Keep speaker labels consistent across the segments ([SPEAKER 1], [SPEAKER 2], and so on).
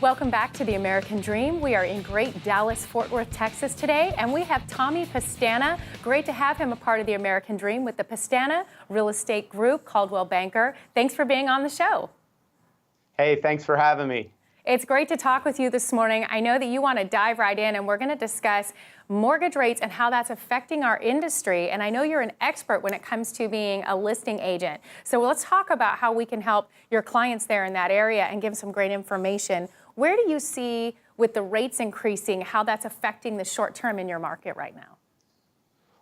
[SPEAKER 1] Welcome back to the American Dream. We are in great Dallas, Fort Worth, Texas today, and we have Tommy Pistana. Great to have him a part of the American Dream with the Pistana Real Estate Group, Coldwell Banker. Thanks for being on the show.
[SPEAKER 2] Hey, thanks for having me.
[SPEAKER 1] It's great to talk with you this morning. I know that you want to dive right in, and we're going to discuss mortgage rates and how that's affecting our industry. And I know you're an expert when it comes to being a listing agent. So let's talk about how we can help your clients there in that area and give some great information. Where do you see, with the rates increasing, how that's affecting the short term in your market right now?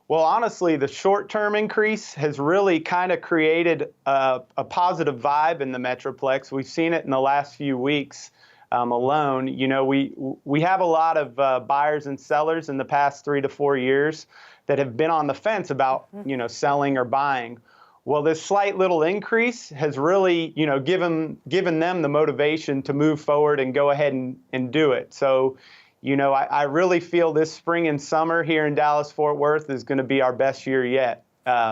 [SPEAKER 2] Well, honestly, the short-term increase has really kind of created a positive vibe in the Metroplex. We've seen it in the last few weeks alone. You know, we have a lot of buyers and sellers in the past 3 to 4 years that have been on the fence about, you know, selling or buying. Well, this slight little increase has really, you know, given them the motivation to move forward and go ahead and do it. So, you know, I really feel this spring and summer here in Dallas-Fort Worth is going to be our best year yet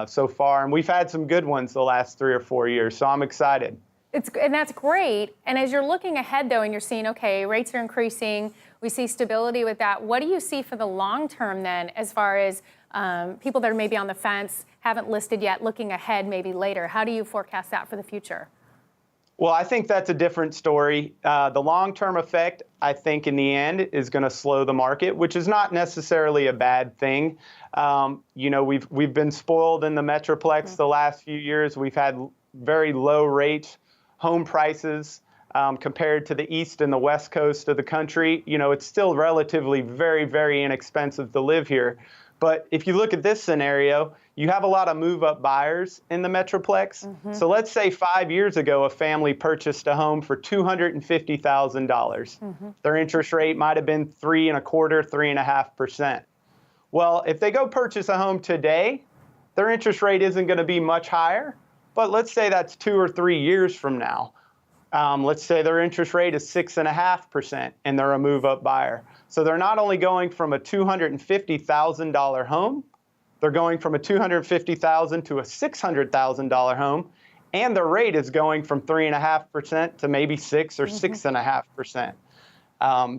[SPEAKER 2] so far. And we've had some good ones the last 3 or 4 years, so I'm excited.
[SPEAKER 1] And that's great. And as you're looking ahead, though, and you're seeing, okay, rates are increasing, we see stability with that. What do you see for the long term then, as far as people that are maybe on the fence, haven't listed yet, looking ahead maybe later? How do you forecast that for the future?
[SPEAKER 2] Well, I think that's a different story. The long-term effect, I think, in the end, is going to slow the market, which is not necessarily a bad thing. You know, we've been spoiled in the Metroplex the last few years. We've had very low rate home prices compared to the east and the west coast of the country. You know, it's still relatively very, very inexpensive to live here. But if you look at this scenario, you have a lot of move-up buyers in the Metroplex. So let's say 5 years ago, a family purchased a home for $250,000. Their interest rate might have been 3.25%, 3.5%. Well, if they go purchase a home today, their interest rate isn't going to be much higher. But let's say that's 2 or 3 years from now. Let's say their interest rate is 6.5% and they're a move-up buyer. So they're not only going from a $250,000 home, they're going from a $250,000 to a $600,000 home, and their rate is going from 3.5% to maybe 6 or 6.5%.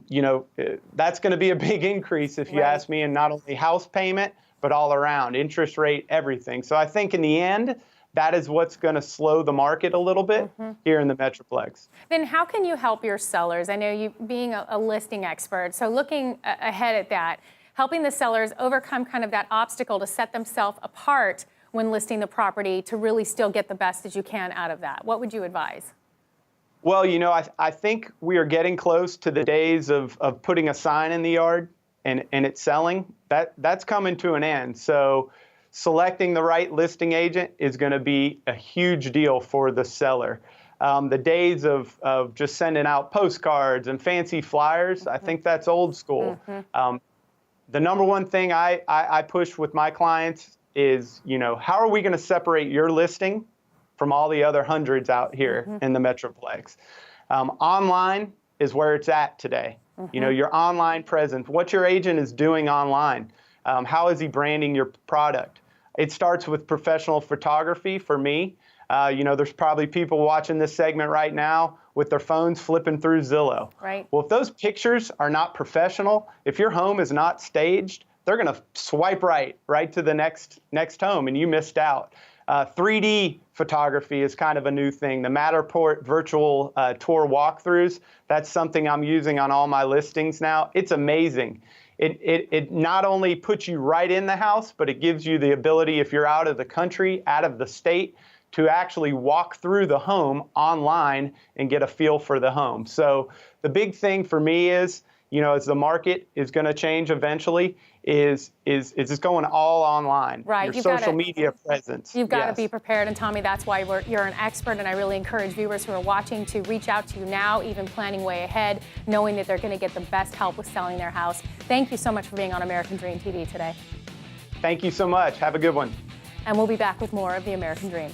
[SPEAKER 2] You know, that's going to be a big increase if you ask me, in not only house payment, but all around, interest rate, everything. So I think in the end, that is what's going to slow the market a little bit here in the Metroplex.
[SPEAKER 1] Then how can you help your sellers? I know you being a listing expert, so looking ahead at that, helping the sellers overcome kind of that obstacle to set themselves apart when listing the property to really still get the best that you can out of that. What would you advise?
[SPEAKER 2] Well, you know, I think we are getting close to the days of putting a sign in the yard and it selling. That's coming to an end. So selecting the right listing agent is going to be a huge deal for the seller. The days of just sending out postcards and fancy flyers, I think that's old school. The number one thing I push with my clients is, you know, how are we going to separate your listing from all the other hundreds out here in the Metroplex? Online is where it's at today. You know, your online presence, what your agent is doing online. How is he branding your product? It starts with professional photography for me. You know, there's probably people watching this segment right now with their phones flipping through Zillow.
[SPEAKER 1] Right.
[SPEAKER 2] Well, if those pictures are not professional, if your home is not staged, they're going to swipe right to the next home, and you missed out. 3D photography is kind of a new thing. The Matterport virtual tour walkthroughs, that's something I'm using on all my listings now. It's amazing. It not only puts you right in the house, but it gives you the ability, if you're out of the country, out of the state, to actually walk through the home online and get a feel for the home. So the big thing for me is, you know, as the market is going to change eventually, is just going all online.
[SPEAKER 1] Right.
[SPEAKER 2] Your social media presence.
[SPEAKER 1] You've got to be prepared. And Tommy, that's why you're an expert. And I really encourage viewers who are watching to reach out to you now, even planning way ahead, knowing that they're going to get the best help with selling their house. Thank you so much for being on American Dream TV today.
[SPEAKER 2] Thank you so much. Have a good one.
[SPEAKER 1] And we'll be back with more of the American Dream.